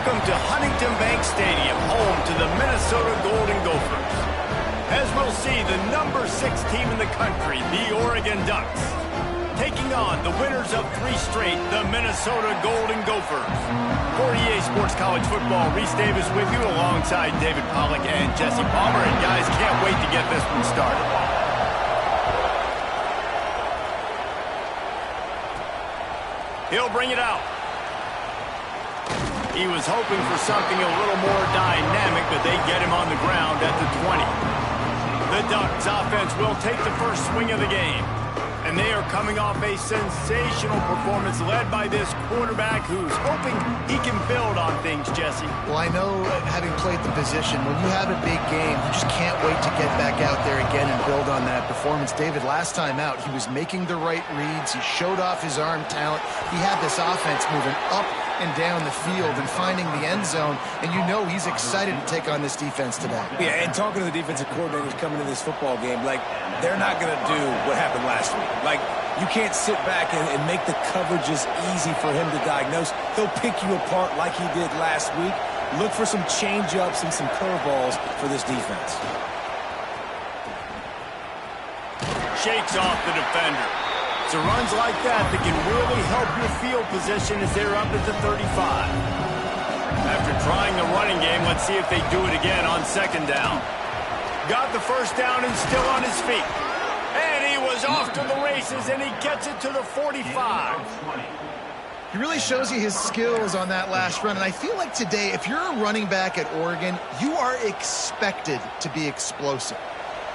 Welcome to Huntington Bank Stadium, home to the Minnesota Golden Gophers. As we'll see, the number 6 team in the country, the Oregon Ducks, taking on the winners of 3 straight, the Minnesota Golden Gophers. For EA Sports College Football, Reese Davis with you alongside David Pollack and Jesse Palmer. And guys, can't wait to get this one started. He'll bring it out. He was hoping for something a little more dynamic, but they get him on the ground at the 20. The Ducks offense will take the first swing of the game. And they are coming off a sensational performance led by this quarterback who's hoping he can build on things, Jesse. Well, I know, having played the position, when you have a big game, you just can't wait to get back out there again and build on that performance. David, last time out, he was making the right reads. He showed off his arm talent. He had this offense moving up and down the field and finding the end zone, and you know he's excited to take on this defense today. Yeah, and talking to the defensive coordinators coming into this football game, like, they're not going to do what happened last week. Like, you can't sit back and make the coverages easy for him to diagnose. He'll pick you apart like he did last week. Look for some change-ups and some curveballs for this defense. Shakes off the defender. So runs like that can really help your field position as they're up at the 35. After trying the running game, let's see if they do it again on second down. Got the first down and still on his feet. And he was off to the races, and he gets it to the 45. He really shows you his skills on that last run, and I feel like today, if you're a running back at Oregon, you are expected to be explosive.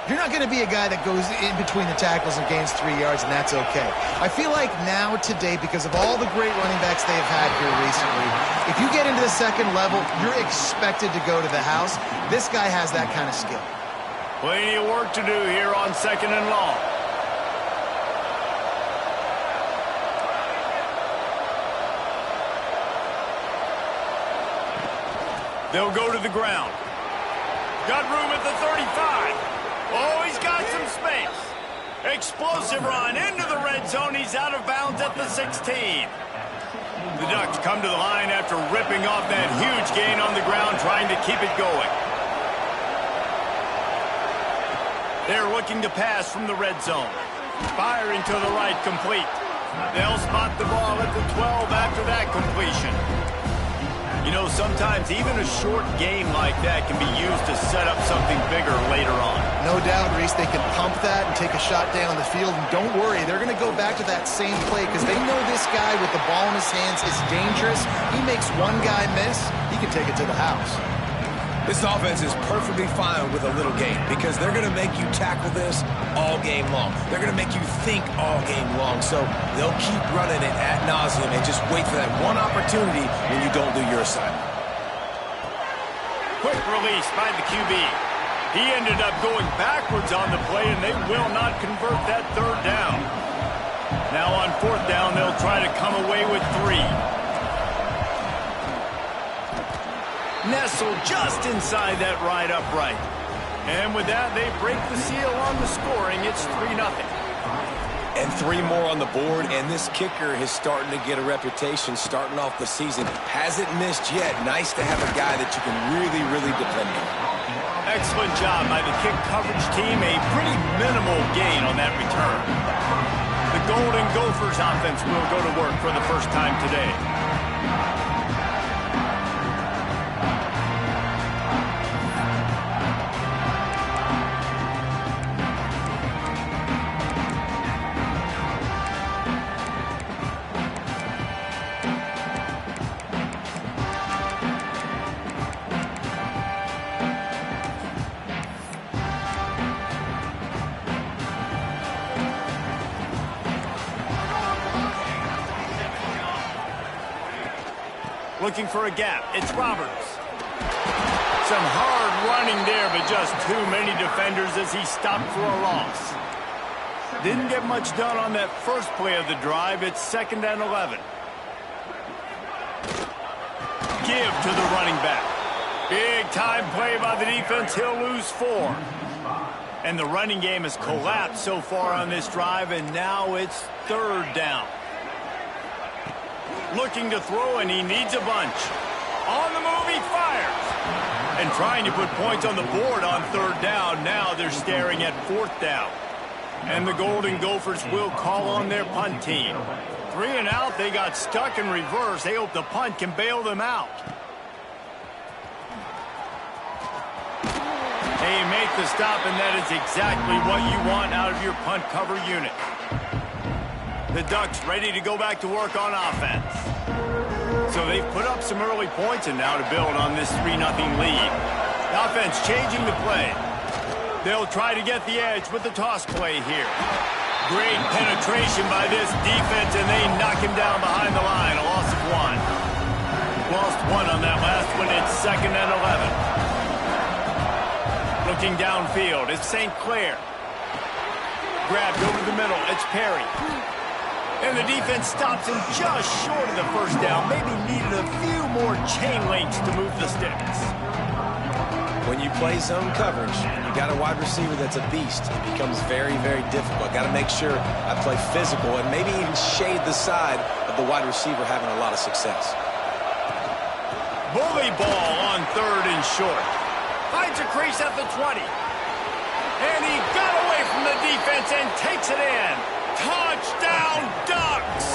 You're not going to be a guy that goes in between the tackles and gains 3 yards, and that's okay. I feel like now, today, because of all the great running backs they have had here recently, if you get into the second level, you're expected to go to the house. This guy has that kind of skill. Plenty of work to do here on second and long. They'll go to the ground. Got room at the 35. Oh, he's got some space. Explosive run into the red zone. He's out of bounds at the 16. The Ducks come to the line after ripping off that huge gain on the ground, trying to keep it going. They're looking to pass from the red zone. Firing to the right, complete. They'll spot the ball at the 12 after that completion. You know, sometimes even a short game like that can be used to set up something bigger later on. No doubt, Reese, they can pump that and take a shot down the field. And don't worry, they're going to go back to that same play because they know this guy with the ball in his hands is dangerous. He makes one guy miss, he can take it to the house. This offense is perfectly fine with a little game because they're going to make you tackle this all game long. They're going to make you think all game long. So they'll keep running it ad nauseum and just wait for that one opportunity when you don't do your assignment. Quick release by the QB. He ended up going backwards on the play, and they will not convert that third down. Now on fourth down, they'll try to come away with 3. Nestled just inside that right upright. And with that, they break the seal on the scoring. It's 3-0. And 3 more on the board, and this kicker is starting to get a reputation starting off the season. Hasn't missed yet. Nice to have a guy that you can really, really depend on. Excellent job by the kick coverage team. A pretty minimal gain on that return. The Golden Gophers offense will go to work for the first time today. Looking for a gap. It's Roberts. Some hard running there, but just too many defenders as he stopped for a loss. Didn't get much done on that first play of the drive. It's 2nd and 11. Give to the running back. Big time play by the defense. He'll lose 4. And the running game has collapsed so far on this drive, and now it's 3rd down. Looking to throw, and he needs a bunch. On the move, he fires. And trying to put points on the board on third down. Now they're staring at fourth down. And the Golden Gophers will call on their punt team. 3 and out, they got stuck in reverse. They hope the punt can bail them out. They make the stop, and that is exactly what you want out of your punt cover unit. The Ducks ready to go back to work on offense. So they've put up some early points, and now to build on this 3-0 lead. The offense changing the play. They'll try to get the edge with the toss play here. Great penetration by this defense, and they knock him down behind the line. A loss of 1. Lost 1 on that last one. It's 2nd and 11. Looking downfield, it's St. Clair. Grabbed over the middle, it's Perry. And the defense stops him just short of the first down. Maybe needed a few more chain links to move the sticks. When you play zone coverage, you got a wide receiver that's a beast. It becomes very, very difficult. Got to make sure I play physical and maybe even shade the side of the wide receiver having a lot of success. Bully ball on 3rd and short. Finds a crease at the 20. And he got away from the defense and takes it in. Touchdown, Ducks!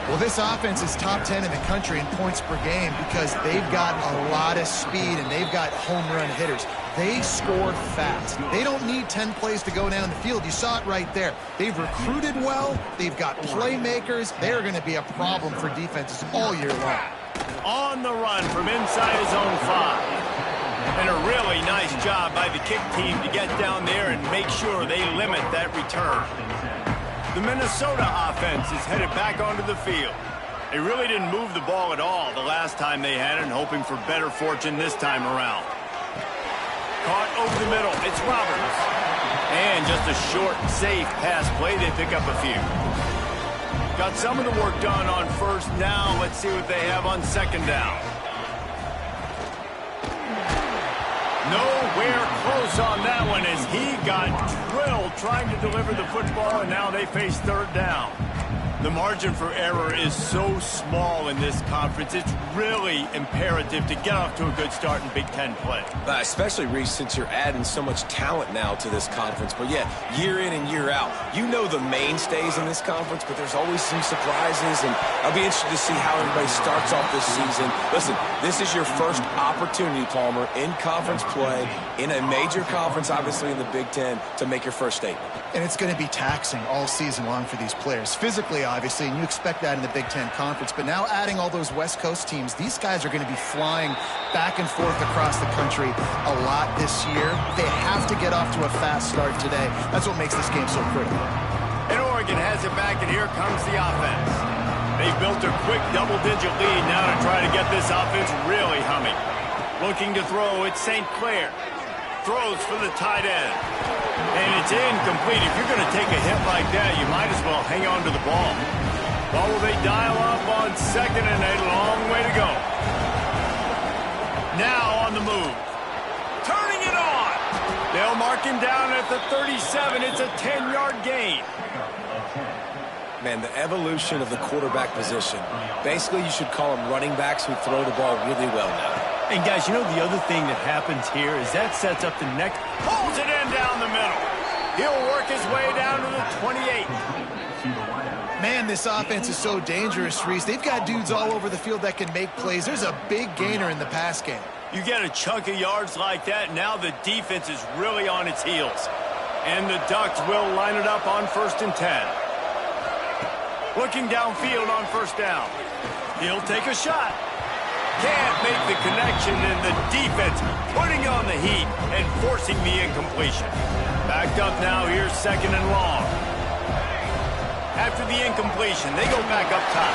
Well, this offense is top 10 in the country in points per game because they've got a lot of speed and they've got home run hitters. They score fast. They don't need 10 plays to go down the field. You saw it right there. They've recruited well. They've got playmakers. They're going to be a problem for defenses all year long. On the run from inside his own 5. And a really nice job by the kick team to get down there and make sure they limit that return. The Minnesota offense is headed back onto the field. They really didn't move the ball at all the last time they had it, and hoping for better fortune this time around. Caught over the middle, it's Roberts. And just a short, safe pass play, they pick up a few. Got some of the work done on first down. Let's see what they have on second down. Nowhere close on that one as he got drilled trying to deliver the football, and now they face third down. The margin for error is so small in this conference. It's really imperative to get off to a good start in Big Ten play. Especially, Reese, since you're adding so much talent now to this conference. But, yeah, year in and year out, you know the mainstays in this conference, but there's always some surprises, and I'll be interested to see how everybody starts off this season. Listen, this is your first opportunity, Palmer, in conference play, in a major conference, obviously in the Big Ten, to make your first statement. And it's going to be taxing all season long for these players. Physically, obviously, and you expect that in the Big Ten Conference. But now adding all those West Coast teams, these guys are going to be flying back and forth across the country a lot this year. They have to get off to a fast start today. That's what makes this game so critical. And Oregon has it back, and here comes the offense. They've built a quick double-digit lead now to try to get this offense really humming. Looking to throw, it's St. Clair. Throws for the tight end. And it's incomplete. If you're going to take a hit like that, you might as well hang on to the ball. Well, will they dial up on second, and a long way to go. Now on the move. Turning it on. They'll mark him down at the 37. It's a 10-yard gain. Man, the evolution of the quarterback position. Basically, you should call them running backs who throw the ball really well now. And, guys, you know the other thing that happens here is that sets up the next. Pulls it in down the middle. He'll work his way down to the 28. Man, this offense is so dangerous, Reese. They've got dudes all over the field that can make plays. There's a big gainer in the pass game. You get a chunk of yards like that, now the defense is really on its heels. And the Ducks will line it up on 1st and 10. Looking downfield on first down. He'll take a shot. Can't make the connection, and the defense putting on the heat and forcing the incompletion. Backed up now, here's 2nd and long. After the incompletion, they go back up top.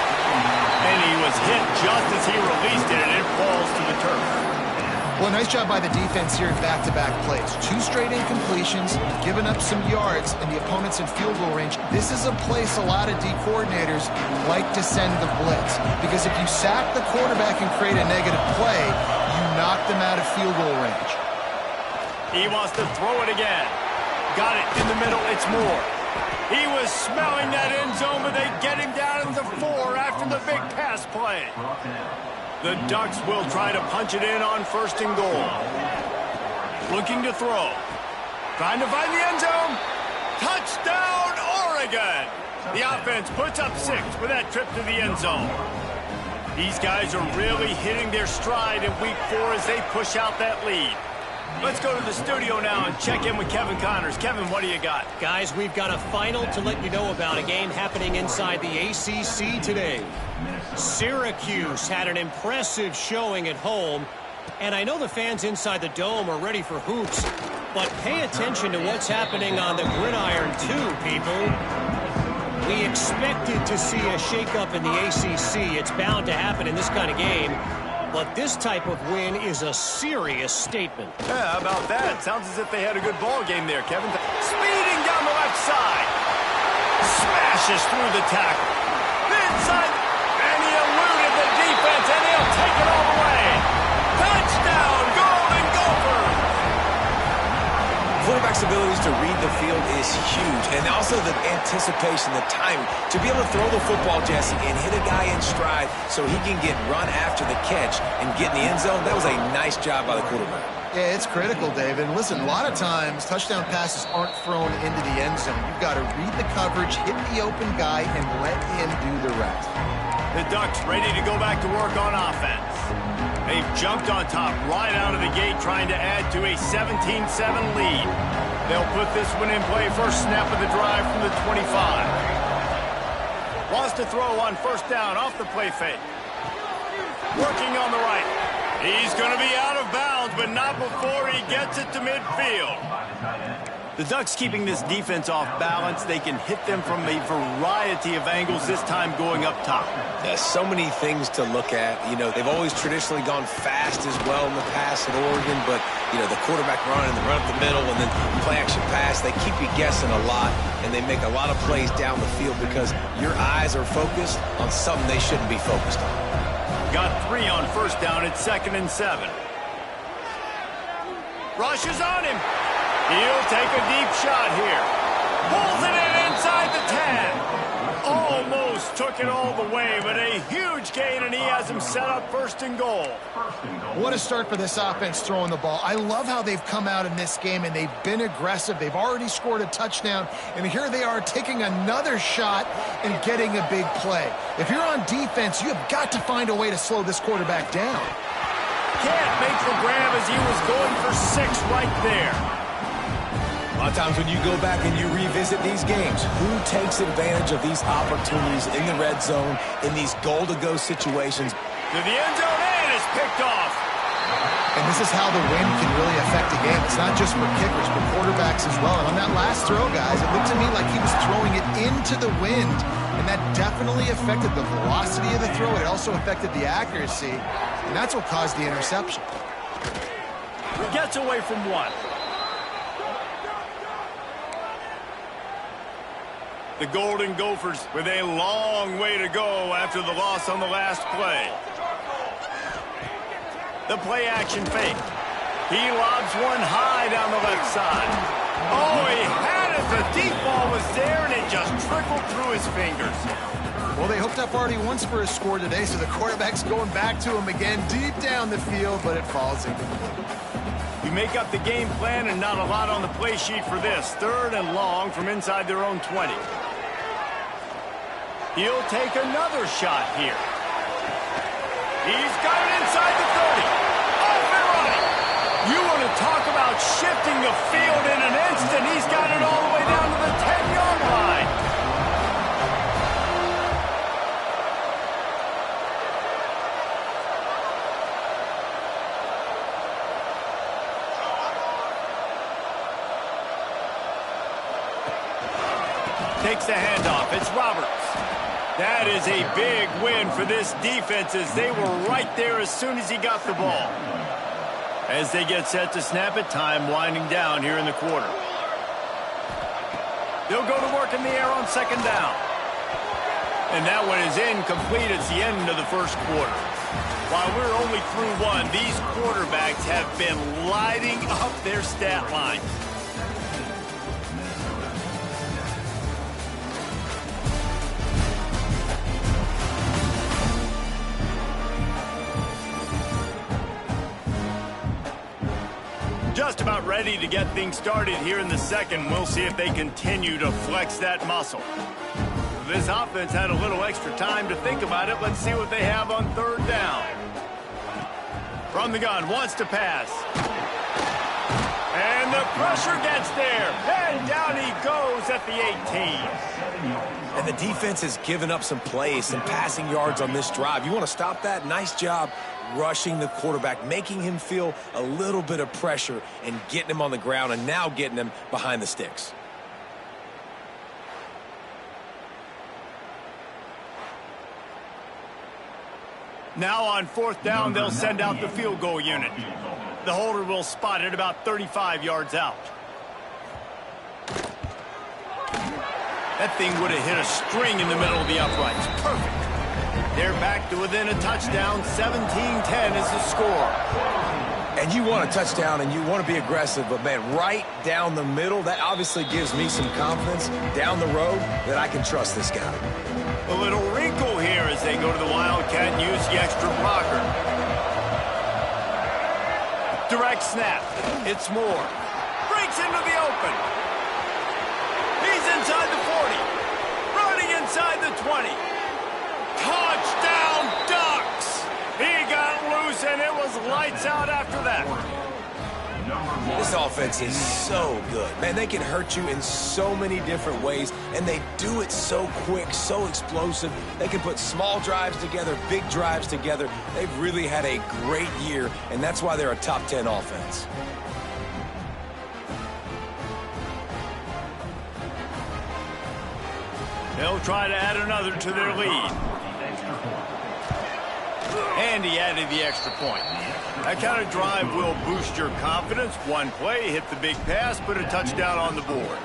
And he was hit just as he released it, and it falls to the turf. Well, nice job by the defense here in back-to-back plays. 2 straight incompletions, giving up some yards, and the opponent's in field goal range. This is a place a lot of D coordinators like to send the blitz. Because if you sack the quarterback and create a negative play, you knock them out of field goal range. He wants to throw it again. Got it in the middle, it's Moore. He was smelling that end zone, but they get him down into 4 after the big pass play. The Ducks will try to punch it in on 1st and goal. Looking to throw. Trying to find the end zone. Touchdown, Oregon! The offense puts up 6 with that trip to the end zone. These guys are really hitting their stride in week 4 as they push out that lead. Let's go to the studio now and check in with Kevin Connors. Kevin, what do you got? Guys, we've got a final to let you know about, a game happening inside the ACC today. Syracuse had an impressive showing at home, and I know the fans inside the Dome are ready for hoops, but pay attention to what's happening on the gridiron too, people. We expected to see a shakeup in the ACC. It's bound to happen in this kind of game. But this type of win is a serious statement. Yeah, how about that? Sounds as if they had a good ball game there, Kevin. Speeding down the left side. Smashes through the tackle. Inside. And he eluded the defense, and he'll take it all the way. Touchdown, Golden Gophers! Quarterback's abilities to read the field is huge, and also the anticipation, the timing. To be able to throw the football, Jesse, and hit a guy in stride so he can get run after the catch and get in the end zone, that was a nice job by the quarterback. Yeah, it's critical, David. And listen, a lot of times, touchdown passes aren't thrown into the end zone. You've got to read the coverage, hit the open guy, and let him do the rest. The Ducks ready to go back to work on offense. They've jumped on top right out of the gate, trying to add to a 17-7 lead. They'll put this one in play first snap of the drive from the 25. Wants to throw on 1st down off the play fake. Working on the right. He's going to be out of bounds, but not before he gets it to midfield. The Ducks keeping this defense off balance. They can hit them from a variety of angles, this time going up top. So many things to look at. You know, they've always traditionally gone fast as well in the past at Oregon, but, you know, the quarterback run and the run up the middle and then play action pass, they keep you guessing a lot, and they make a lot of plays down the field because your eyes are focused on something they shouldn't be focused on. Got 3 on 1st down at 2nd and 7. Rushes on him. He'll take a deep shot here. Pulls it in inside the 10. Almost took it all the way, but a huge gain, and he has him set up 1st and goal. What a start for this offense throwing the ball. I love how they've come out in this game, and they've been aggressive. They've already scored a touchdown, and here they are taking another shot and getting a big play. If you're on defense, you have got to find a way to slow this quarterback down. Can't make the grab as he was going for 6 right there. A lot of times when you go back and you revisit these games, who takes advantage of these opportunities in the red zone, in these goal-to-go situations? To the end zone, and it's picked off. And this is how the wind can really affect a game. It's not just for kickers, but quarterbacks as well. And on that last throw, guys, it looked to me like he was throwing it into the wind, and that definitely affected the velocity of the throw. It also affected the accuracy, and that's what caused the interception. Gets away from 1. The Golden Gophers with a long way to go after the loss on the last play. The play action fake. He lobs one high down the left side. Oh, he had it. The deep ball was there, and it just trickled through his fingers. Well, they hooked up already once for a score today, so the quarterback's going back to him again deep down the field, but it falls incomplete. You make up the game plan, and not a lot on the play sheet for this. 3rd and long from inside their own 20. He'll take another shot here. He's got it inside the 30. Off and running. You want to talk about shifting the field in an instant. He's got it all the way down to the 10-yard line. Takes the handoff. It's Roberts. That is a big win for this defense as they were right there as soon as he got the ball. As they get set to snap it, time winding down here in the quarter. They'll go to work in the air on 2nd down. And that one is incomplete. It's the end of the 1st quarter. While we're only through 1, these quarterbacks have been lighting up their stat line. just about ready to get things started here in the second. We'll see if they continue to flex that muscle. This offense had a little extra time to think about it. Let's see what they have on third down. From the gun, wants to pass. And the pressure gets there. And down he goes at the 18. And the defense has given up some plays, some passing yards on this drive. You want to stop that? Nice job rushing the quarterback, making him feel a little bit of pressure and getting him on the ground and now getting him behind the sticks. Now on fourth down, they'll send out the field goal unit. The holder will spot it about 35 yards out. That thing would have hit a string in the middle of the uprights. Perfect. They're back to within a touchdown. 17-10 is the score. And you want a touchdown and you want to be aggressive, but, man, right down the middle, that obviously gives me some confidence down the road that I can trust this guy. A little wrinkle here as they go to the Wildcat and use the extra blocker. Direct snap. It's Moore. Breaks into the open. He's inside the 40. Running inside the 20. Touchdown, Ducks! He got loose, and it was lights out after that. This offense is so good. Man, they can hurt you in so many different ways, and they do it so quick, so explosive. They can put small drives together, big drives together. They've really had a great year, and that's why they're a top 10 offense. They'll try to add another to their lead. And he added the extra point. That kind of drive will boost your confidence. One play, hit the big pass, put a touchdown on the board.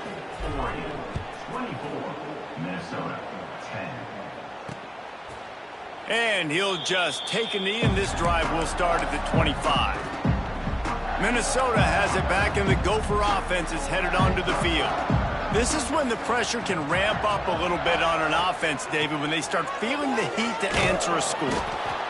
24, Minnesota, 10. And he'll just take a knee, and this drive will start at the 25. Minnesota has it back, and the Gopher offense is headed onto the field. This is when the pressure can ramp up a little bit on an offense, David, when they start feeling the heat to answer a score.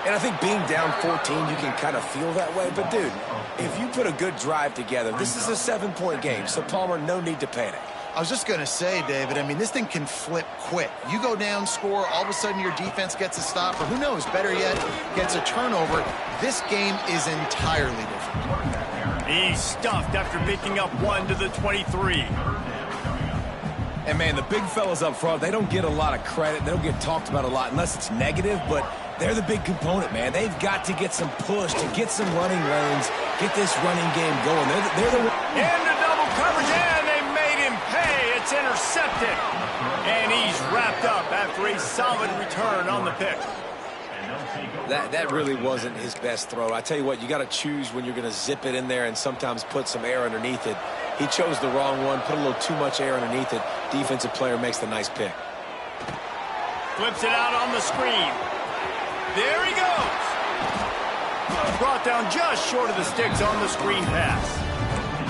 And I think being down 14, you can kind of feel that way. But, dude, if you put a good drive together, this is a 7-point game. So, Palmer, no need to panic. I was just going to say, David, I mean, this thing can flip quick. You go down, score, all of a sudden your defense gets a stop, or who knows, better yet, gets a turnover. This game is entirely different. He's stuffed after picking up one to the 23. And, man, the big fellas up front, they don't get a lot of credit. They don't get talked about a lot unless it's negative, but they're the big component, man. They've got to get some push, to get some running lanes, get this running game going. They're the into double coverage, and they made him pay. It's intercepted. And he's wrapped up after a solid return on the pick. That really wasn't his best throw. I tell you what, you got to choose when you're going to zip it in there and sometimes put some air underneath it. He chose the wrong one, put a little too much air underneath it. Defensive player makes the nice pick. Flips it out on the screen. There he goes. Brought down just short of the sticks on the screen pass.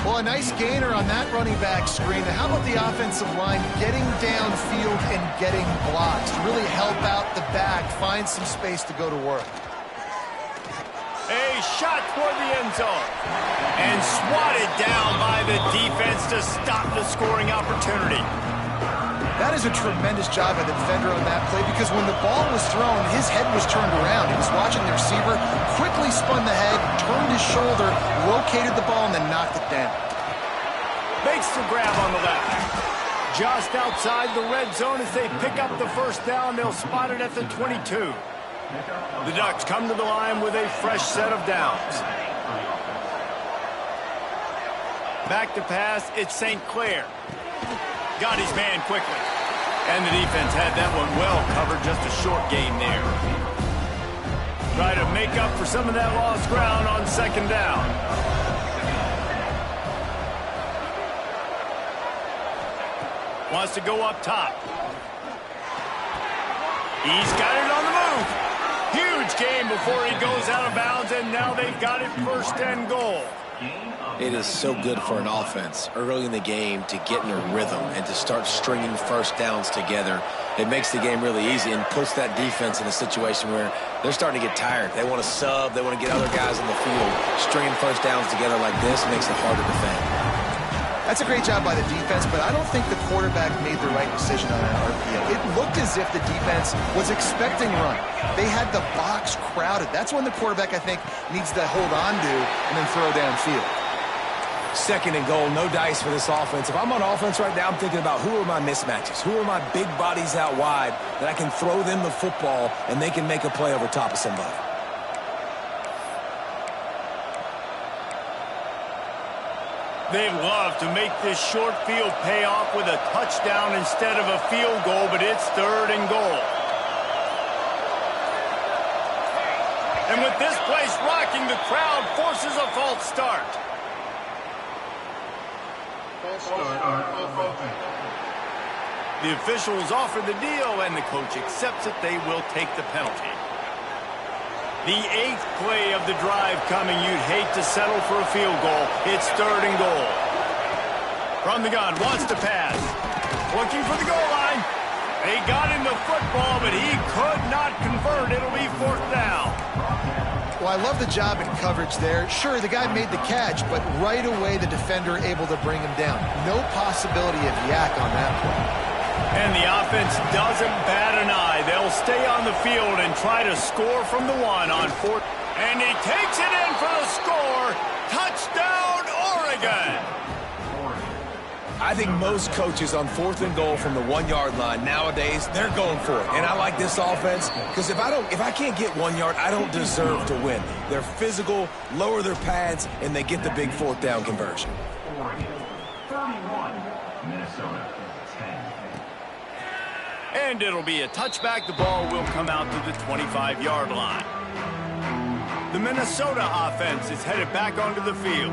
Well, a nice gainer on that running back screen. How about the offensive line getting downfield and getting blocks to really help out the back, find some space to go to work? A shot toward the end zone. And swatted down by the defense to stop the scoring opportunity. That is a tremendous job by the defender on that play, because when the ball was thrown, his head was turned around. He was watching the receiver, quickly spun the head, turned his shoulder, located the ball, and then knocked it down. Makes the grab on the left. Just outside the red zone as they pick up the first down. They'll spot it at the 22. The Ducks come to the line with a fresh set of downs. Back to pass, it's St. Clair. Got his man quickly. And the defense had that one well covered, just a short gain there. Try to make up for some of that lost ground on second down. Wants to go up top. He's got it on the move. Huge game before he goes out of bounds, and now they've got it 1st and goal. It is so good for an offense early in the game to get in a rhythm and to start stringing first downs together. It makes the game really easy and puts that defense in a situation where they're starting to get tired. They want to sub. They want to get other guys on the field. Stringing first downs together like this makes it hard to defend. That's a great job by the defense, but I don't think the quarterback made the right decision on that RPO. It looked as if the defense was expecting run. They had the box crowded. That's when the quarterback, I think, needs to hold on to and then throw downfield. Second and goal, no dice for this offense. If I'm on offense right now, I'm thinking about who are my mismatches? Who are my big bodies out wide that I can throw them the football and they can make a play over top of somebody? They love to make this short field pay off with a touchdown instead of a field goal, but it's third and goal. And with this place rocking, the crowd forces a false start. The officials offer the deal, and the coach accepts it. They will take the penalty. The 8th play of the drive coming. You'd hate to settle for a field goal. It's third and goal. From the gun, wants to pass. Looking for the goal line. They got him the football, but he could not convert. It'll be fourth down. Well, I love the job in coverage there. Sure, the guy made the catch, but right away the defender able to bring him down. No possibility of yak on that play. And the offense doesn't bat an eye. They'll stay on the field and try to score from the one on fourth. And he takes it in for the score. Touchdown, Oregon. I think most coaches on fourth and goal from the 1-yard line nowadays, they're going for it. And I like this offense because if I can't get 1 yard, I don't deserve to win. They're physical, lower their pads, and they get the big fourth down conversion. Oregon 31, Minnesota 10. And it'll be a touchback. The ball will come out to the 25-yard line. The Minnesota offense is headed back onto the field.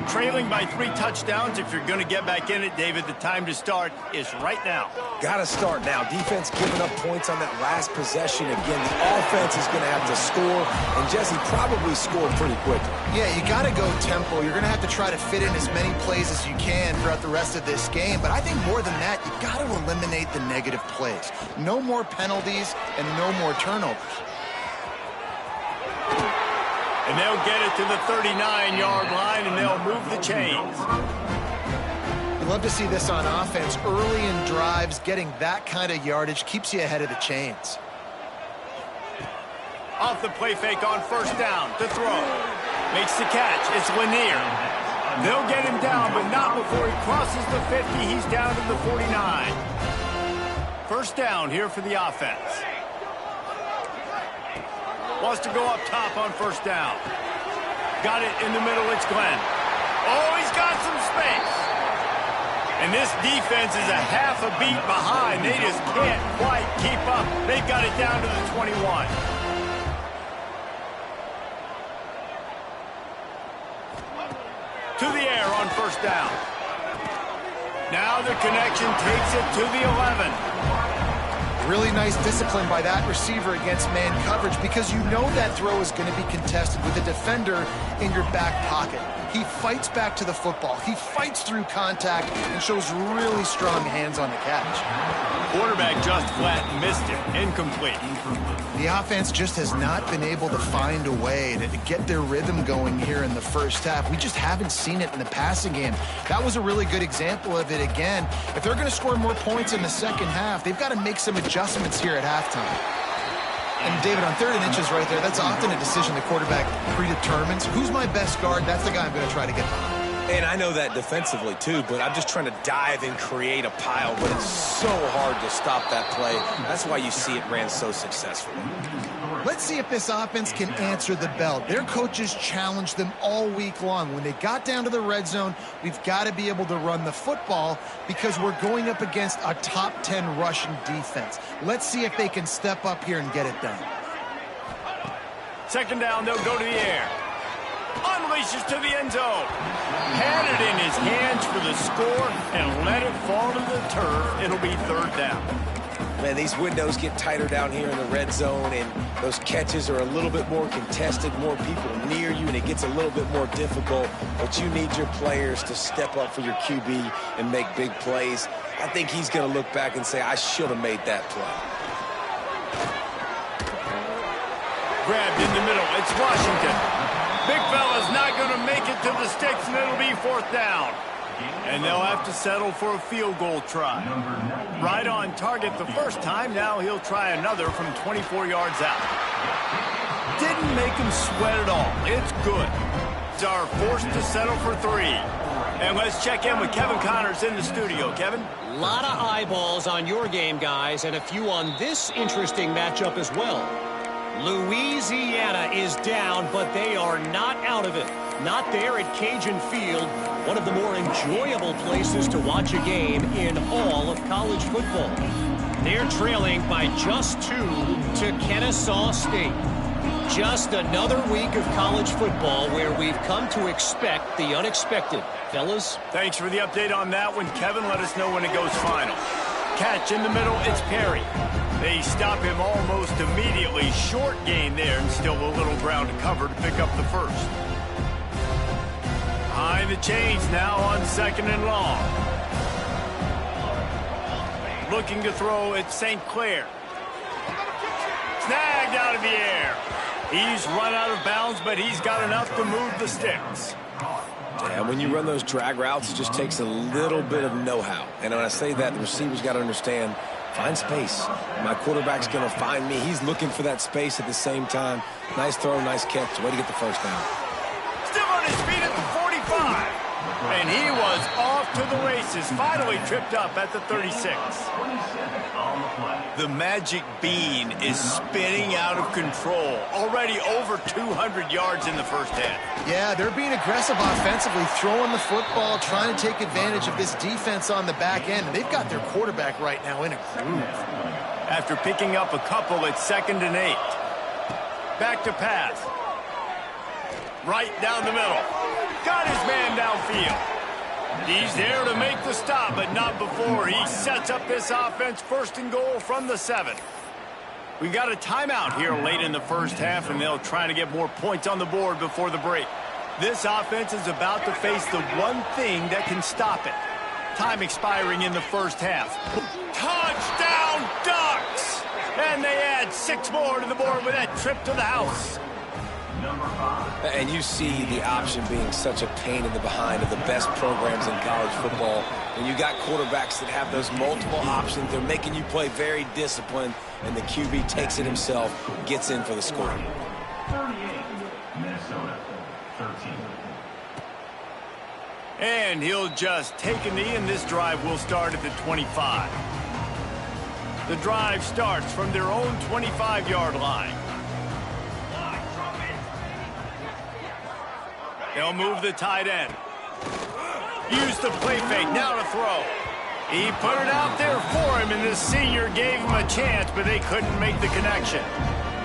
Trailing by 3 touchdowns. If you're going to get back in it, David, the time to start is right now. Got to start now. Defense giving up points on that last possession. Again, the offense is going to have to score, and Jesse probably scored pretty quickly. Yeah, you got to go tempo. You're going to have to try to fit in as many plays as you can throughout the rest of this game. But I think more than that, you got to eliminate the negative plays. No more penalties and no more turnovers. And they'll get it to the 39-yard line, and they'll move the chains. You love to see this on offense. Early in drives, getting that kind of yardage keeps you ahead of the chains. Off the play fake on first down to throw. Makes the catch. It's Lanier. They'll get him down, but not before he crosses the 50. He's down to the 49. First down here for the offense. Wants to go up top on first down. Got it in the middle. It's Glenn. Oh, he's got some space. And this defense is a half a beat behind. They just can't quite keep up. They've got it down to the 21. To the air on first down. Now the connection takes it to the 11. Really nice discipline by that receiver against man coverage because you know that throw is going to be contested with a defender in your back pocket. He fights back to the football. He fights through contact and shows really strong hands on the catch. Quarterback just flat missed it. Incomplete. The offense just has not been able to find a way to get their rhythm going here in the first half. We just haven't seen it in the passing game. That was a really good example of it again. If they're going to score more points in the second half, they've got to make some adjustments here at halftime. And David, on 3rd and inches right there, that's often a decision the quarterback predetermines. Who's my best guard? That's the guy I'm going to try to get behind. And I know that defensively, too, but I'm just trying to dive and create a pile, but it's so hard to stop that play. That's why you see it ran so successfully. Let's see if this offense can answer the bell. Their coaches challenged them all week long. When they got down to the red zone, we've got to be able to run the football because we're going up against a top 10 rushing defense. Let's see if they can step up here and get it done. Second down, they'll go to the air. Unleashes to the end zone. Had it in his hands for the score and let it fall to the turf. It'll be third down. Man, these windows get tighter down here in the red zone, and those catches are a little bit more contested, more people near you, and it gets a little bit more difficult. But you need your players to step up for your QB and make big plays. I think he's going to look back and say, I should have made that play. Grabbed in the middle. It's Washington. Big fella's not going to make it to the sticks, and it'll be 4th down. And they'll have to settle for a field goal try. Right on target the first time. Now he'll try another from 24 yards out. Didn't make him sweat at all. It's good. They are forced to settle for 3. And let's check in with Kevin Connors in the studio. Kevin? A lot of eyeballs on your game, guys, and a few on this interesting matchup as well. Louisiana is down, but they are not out of it. Not there at Cajun Field, one of the more enjoyable places to watch a game in all of college football. They're trailing by just 2 to Kennesaw State. Just another week of college football where we've come to expect the unexpected. Fellas? Thanks for the update on that one, Kevin. Let us know when it goes final. Catch in the middle, it's Perry. They stop him almost immediately. Short gain there, and still a little ground to cover to pick up the first. Behind the chains now on 2nd and long. Looking to throw at St. Clair. Snagged out of the air. He's run out of bounds, but he's got enough to move the sticks. And when you run those drag routes, it just takes a little bit of know-how. And when I say that, the receiver's got to understand, find space. My quarterback's going to find me. He's looking for that space at the same time. Nice throw, nice catch. Way to get the first down. Still on his feet at the 45. And he was off to the races. Finally tripped up at the 36. The magic bean is spinning out of control. Already over 200 yards in the first half. Yeah, they're being aggressive offensively, throwing the football, trying to take advantage of this defense on the back end. They've got their quarterback right now in a groove. After picking up a couple at 2nd and 8. Back to pass. Right down the middle. Got his man downfield. He's there to make the stop, but not before he sets up this offense. 1st and goal from the 7. We got a timeout here late in the first half, and they'll try to get more points on the board before the break. This offense is about to face the one thing that can stop it. Time expiring in the first half. Touchdown, Ducks! And they add 6 more to the board with that trip to the house. And you see the option being such a pain in the behind of the best programs in college football. When you got quarterbacks that have those multiple options, they're making you play very disciplined, and the QB takes it himself, gets in for the score. 38, Minnesota, 13. And he'll just take a knee, and this drive will start at the 25. The drive starts from their own 25-yard line. They'll move the tight end. Use the play fake, now to throw. He put it out there for him, and the senior gave him a chance, but they couldn't make the connection.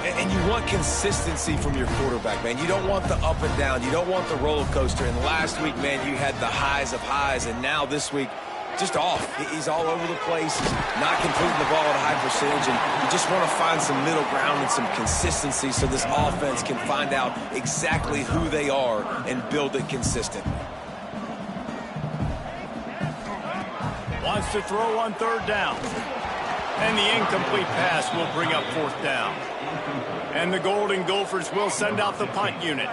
And you want consistency from your quarterback, man. You don't want the up and down. You don't want the roller coaster. And last week, man, you had the highs of highs, and now this week, just off. He's all over the place. He's not completing the ball at a high percentage, and you just want to find some middle ground and some consistency so this offense can find out exactly who they are and build it consistently. Wants to throw on 3rd down. And the incomplete pass will bring up 4th down. And the Golden Gophers will send out the punt unit.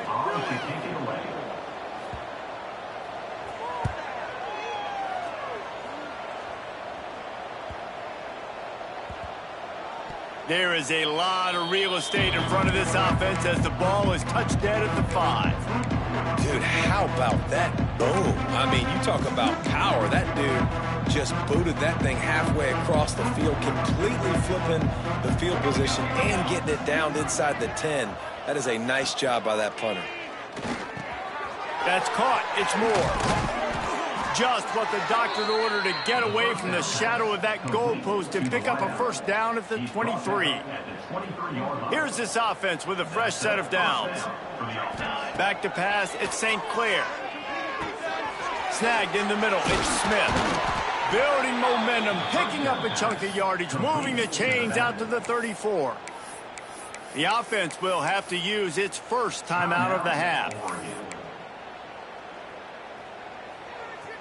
There is a lot of real estate in front of this offense as the ball is touched dead at the 5. Dude, how about that boom? I mean, you talk about power. That dude just booted that thing halfway across the field, completely flipping the field position and getting it down inside the 10. That is a nice job by that punter. That's caught. It's more. Just what the doctor ordered to get away from the shadow of that goalpost and pick up a 1st down at the 23. Here's this offense with a fresh set of downs. Back to pass, it's St. Clair. Snagged in the middle, it's Smith. building momentum, picking up a chunk of yardage, moving the chains out to the 34. The offense will have to use its first timeout of the half.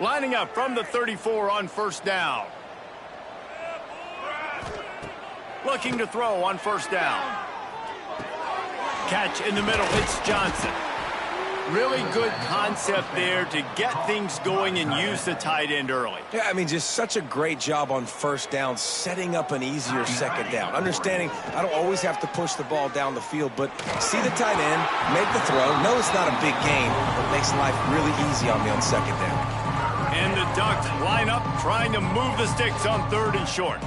Lining up from the 34 on first down. Looking to throw on first down. Catch in the middle, it's Johnson. Really good concept there to get things going and use the tight end early. Yeah, I mean, just such a great job on first down, setting up an easier second down. Understanding I don't always have to push the ball down the field, but see the tight end, make the throw. No, it's not a big gain, but it makes life really easy on me on second down. And the Ducks line up, trying to move the sticks on third and short.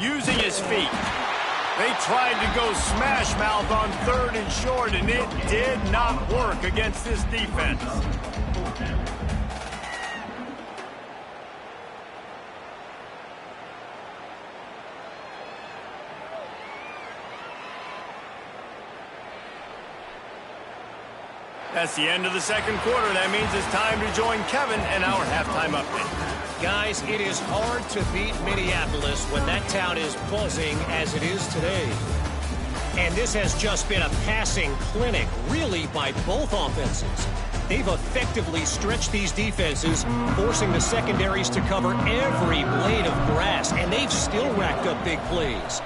Using his feet. They tried to go smash mouth on third and short, and it did not work against this defense. That's the end of the second quarter. That means it's time to join Kevin and our halftime update. Guys, it is hard to beat Minneapolis when that town is buzzing as it is today. And this has just been a passing clinic, really, by both offenses. They've effectively stretched these defenses, forcing the secondaries to cover every blade of grass, and they've still racked up big plays.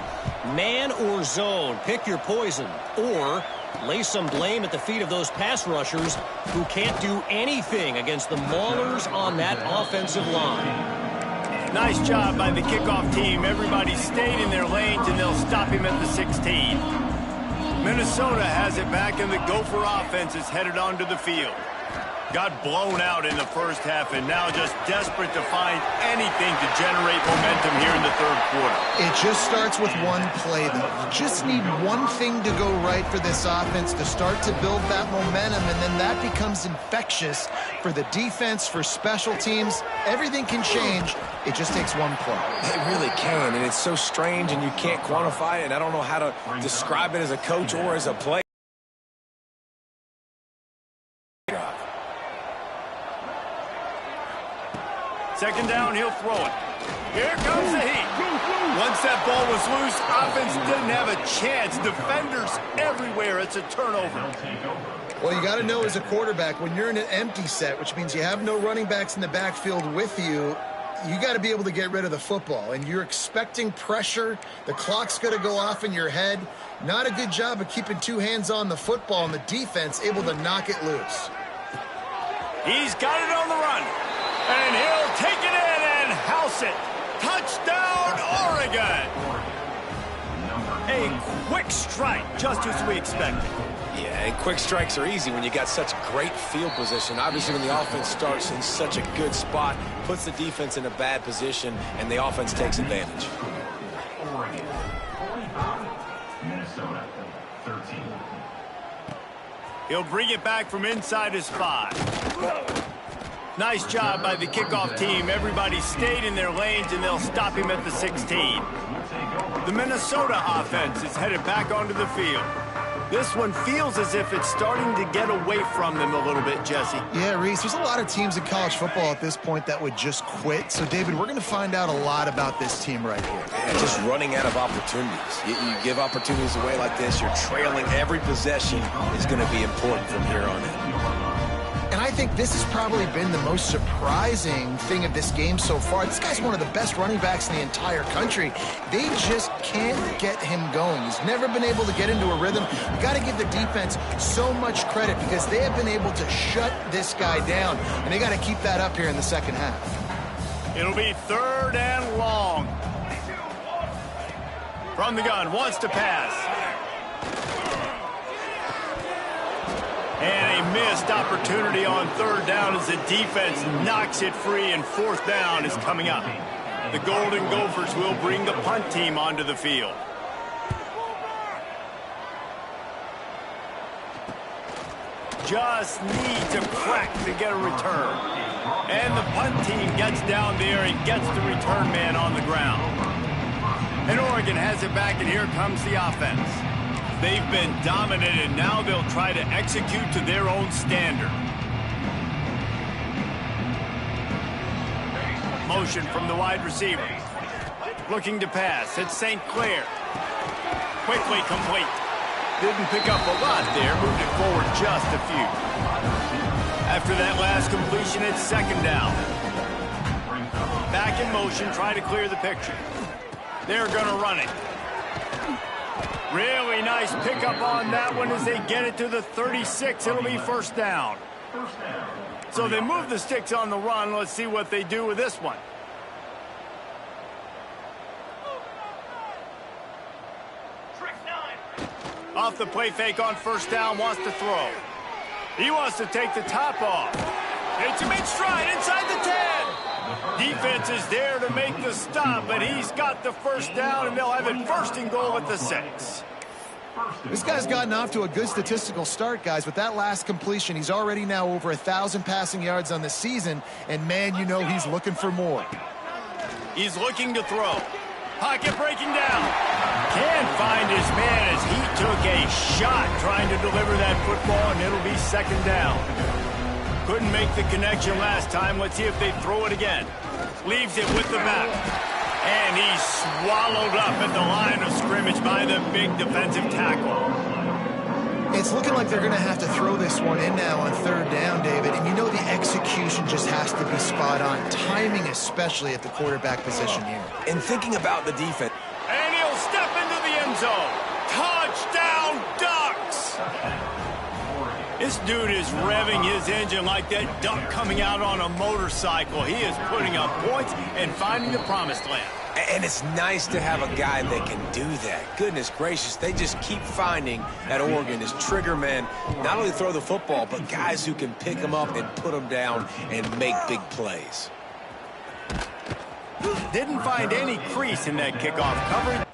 Man or zone, pick your poison, or lay some blame at the feet of those pass rushers who can't do anything against the maulers on that offensive line. Nice job by the kickoff team. Everybody stayed in their lanes, and they'll stop him at the 16. Minnesota has it back, and the Gopher offense is headed onto the field. Got blown out in the first half, and now just desperate to find anything to generate momentum here in the third quarter. It just starts with one play, though. You just need one thing to go right for this offense to start to build that momentum, and then that becomes infectious for the defense, for special teams. Everything can change. It just takes one play. It really can, and it's so strange, and you can't quantify it, and I don't know how to describe it as a coach or as a player. Second down, he'll throw it. Here comes the heat. Once that ball was loose, offense didn't have a chance. Defenders everywhere. It's a turnover. Well, you got to know as a quarterback, when you're in an empty set, which means you have no running backs in the backfield with you, you got to be able to get rid of the football. And you're expecting pressure. The clock's going to go off in your head. Not a good job of keeping two hands on the football, and the defense able to knock it loose. He's got it on the run. And he'll take it in and house it. Touchdown, Oregon. A quick strike, just as we expected. Yeah, and quick strikes are easy when you got such great field position. Obviously, when the offense starts in such a good spot, puts the defense in a bad position, and the offense takes advantage. Oregon 45, Minnesota 13. He'll bring it back from inside his 5. Nice job by the kickoff team. Everybody stayed in their lanes, and they'll stop him at the 16. The Minnesota offense is headed back onto the field. This one feels as if it's starting to get away from them a little bit, Jesse. Yeah, Reese, there's a lot of teams in college football at this point that would just quit. So, David, we're going to find out a lot about this team right here. Yeah, just running out of opportunities. You give opportunities away like this, you're trailing. Every possession is going to be important from here on in. And I think this has probably been the most surprising thing of this game so far. This guy's one of the best running backs in the entire country. They just can't get him going. He's never been able to get into a rhythm. You got to give the defense so much credit because they have been able to shut this guy down, and they got to keep that up here in the second half. It'll be third and long. From the gun, wants to pass. And a missed opportunity on third down as the defense knocks it free, and fourth down is coming up. The Golden Gophers will bring the punt team onto the field. Just need to crack to get a return. And the punt team gets down there and gets the return man on the ground. And Oregon has it back, and here comes the offense. They've been dominated. Now they'll try to execute to their own standard. Motion from the wide receiver. Looking to pass. It's St. Clair. Quickly complete. Didn't pick up a lot there. Moved it forward just a few. After that last completion, it's second down. Back in motion, try to clear the picture. They're going to run it. Really nice pickup on that one as they get it to the 36. It'll be first down. So they move the sticks on the run. Let's see what they do with this one. Off the play fake on first down, wants to throw. He wants to take the top off. Takes him in stride inside the 10. Defense is there to make the stop, but he's got the first down, and they'll have it first and goal at the 6. This guy's gotten off to a good statistical start, guys. With that last completion, he's already now over 1,000 passing yards on the season, and man, you know he's looking for more. He's looking to throw. Pocket breaking down. Can't find his man as he took a shot trying to deliver that football, and it'll be second down. Couldn't make the connection last time. Let's see if they throw it again. Leaves it with the back. And he's swallowed up at the line of scrimmage by the big defensive tackle. It's looking like they're going to have to throw this one in now on third down, David. And you know the execution just has to be spot on. Timing especially at the quarterback position here. And thinking about the defense. And he'll step into the end zone. Touchdown, Ducks! This dude is revving his engine like that duck coming out on a motorcycle. He is putting up points and finding the promised land. And it's nice to have a guy that can do that. Goodness gracious, they just keep finding at Oregon is trigger men. Not only throw the football, but guys who can pick them up and put them down and make big plays. Didn't find any crease in that kickoff coverage.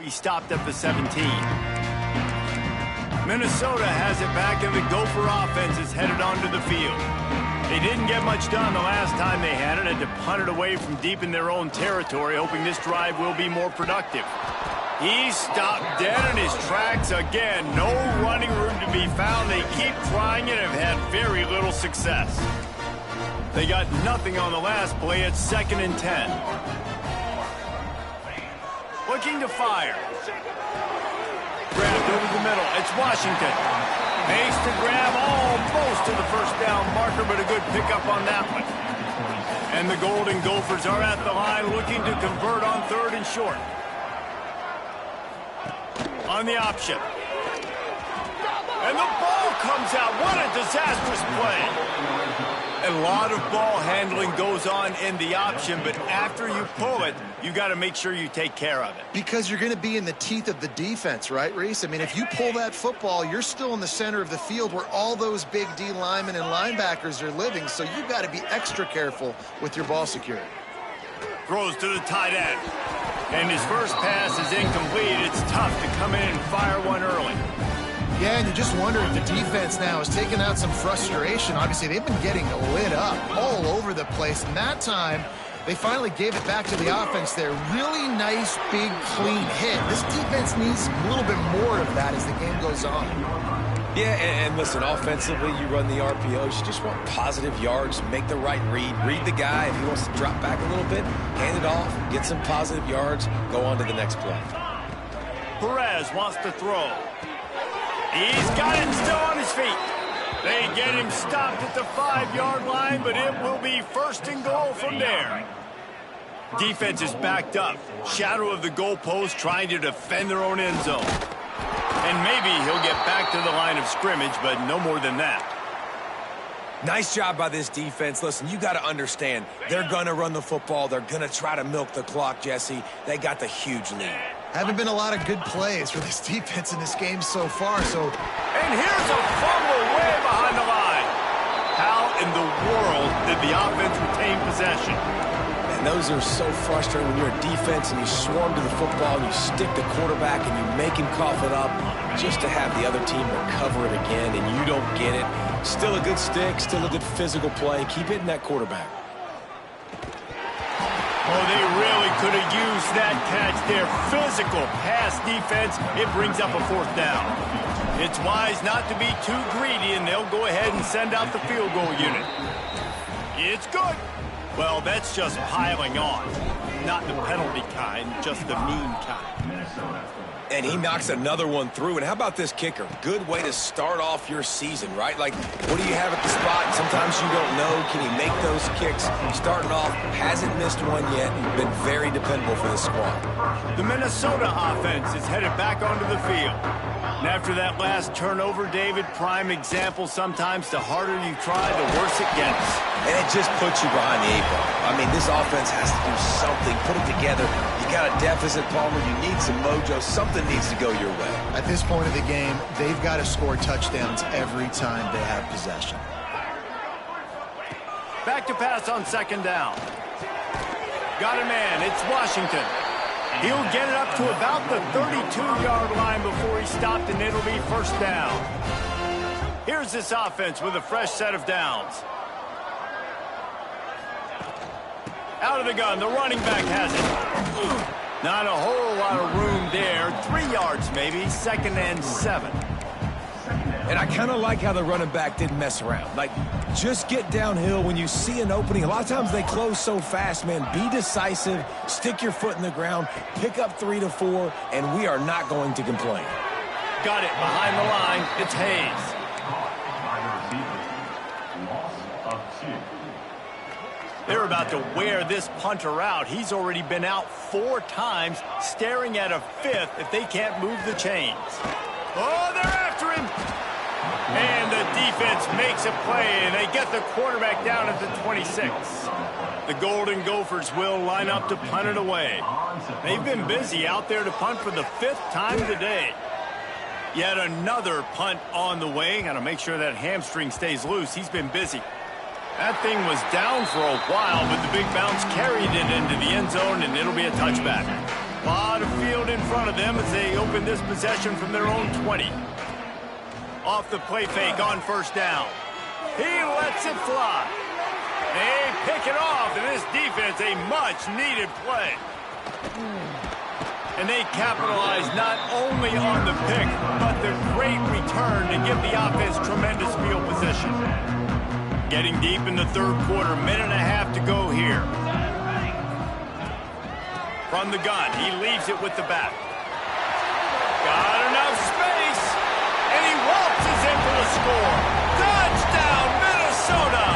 He stopped at the 17. Minnesota has it back, and the Gopher offense is headed onto the field. They didn't get much done the last time they had it, to punt it away from deep in their own territory, hoping this drive will be more productive. He stopped dead in his tracks again. No running room to be found. They keep trying it and have had very little success. They got nothing on the last play at 2nd and 10. Looking to fire. Grabbed over the middle. It's Washington. Makes the grab almost to the first down marker, but a good pickup on that one. And the Golden Gophers are at the line looking to convert on 3rd and short. On the option. And the ball comes out. What a disastrous play. A lot of ball handling goes on in the option, but after you pull it, you got to make sure you take care of it. Because you're going to be in the teeth of the defense, right, Reese? I mean, if you pull that football, you're still in the center of the field where all those big D linemen and linebackers are living, so you've got to be extra careful with your ball security. Throws to the tight end. And his first pass is incomplete. It's tough to come in and fire one early. Yeah, and you just wonder if the defense now is taking out some frustration. Obviously, they've been getting lit up all over the place. And that time, they finally gave it back to the offense there. Really nice, big, clean hit. This defense needs a little bit more of that as the game goes on. Yeah, and listen, offensively, you run the RPOs. You just want positive yards, make the right read the guy. If he wants to drop back a little bit, hand it off, get some positive yards, go on to the next play. Perez wants to throw. He's got it still on his feet. They get him stopped at the 5-yard line, but it will be 1st and goal from there. Defense is backed up. Shadow of the goalpost trying to defend their own end zone. And maybe he'll get back to the line of scrimmage, but no more than that. Nice job by this defense. Listen, you got to understand, they're going to run the football. They're going to try to milk the clock, Jesse. They got the huge lead. Haven't been a lot of good plays for this defense in this game so far, so... And here's a fumble way behind the line. How in the world did the offense retain possession? And those are so frustrating when you're a defense and you swarm to the football and you stick the quarterback and you make him cough it up just to have the other team recover it again and you don't get it. Still a good stick, still a good physical play. Keep hitting that quarterback. Oh, they really could have used that catch there. Physical pass defense. It brings up a 4th down. It's wise not to be too greedy, and they'll go ahead and send out the field goal unit. It's good. Well, that's just piling on. Not the penalty kind, just the mean kind. And he knocks another one through. And how about this kicker? Good way to start off your season, right? Like, what do you have at the spot? Sometimes you don't know. Can he make those kicks? Starting off, hasn't missed one yet. Been very dependable for this squad. The Minnesota offense is headed back onto the field. And after that last turnover, David, prime example, sometimes the harder you try, the worse it gets. And it just puts you behind the 8 ball. I mean, this offense has to do something. Put it together. You got a deficit, Palmer. You need some mojo. Something needs to go your way. At this point of the game, they've got to score touchdowns every time they have possession. Back to pass on 2nd down. Got a man. It's Washington. He'll get it up to about the 32-yard line before he stopped, and it'll be 1st down. Here's this offense with a fresh set of downs. Out of the gun, the running back has it. Not a whole lot of room there. 3 yards maybe, 2nd and 7. And I kind of like how the running back didn't mess around. Like, just get downhill when you see an opening. A lot of times they close so fast, man. Be decisive, stick your foot in the ground, pick up 3 to 4, and we are not going to complain. Got it behind the line. It's Hayes. They're about to wear this punter out. He's already been out 4 times, staring at a 5th if they can't move the chains. Oh, they're after him. And the defense makes a play, and they get the quarterback down at the 26. The Golden Gophers will line up to punt it away. They've been busy out there to punt for the 5th time today. Yet another punt on the way. Got to make sure that hamstring stays loose. He's been busy. That thing was down for a while, but the big bounce carried it into the end zone, and it'll be a touchback. A lot of field in front of them as they open this possession from their own 20. Off the play fake on first down. He lets it fly. They pick it off, and this defense, a much-needed play. And they capitalize not only on the pick, but the great return to give the offense tremendous field position. Getting deep in the third quarter, minute and a half to go here. From the gun, he leaves it with the back. Got enough space, and he waltzes in for the score. Touchdown, Minnesota!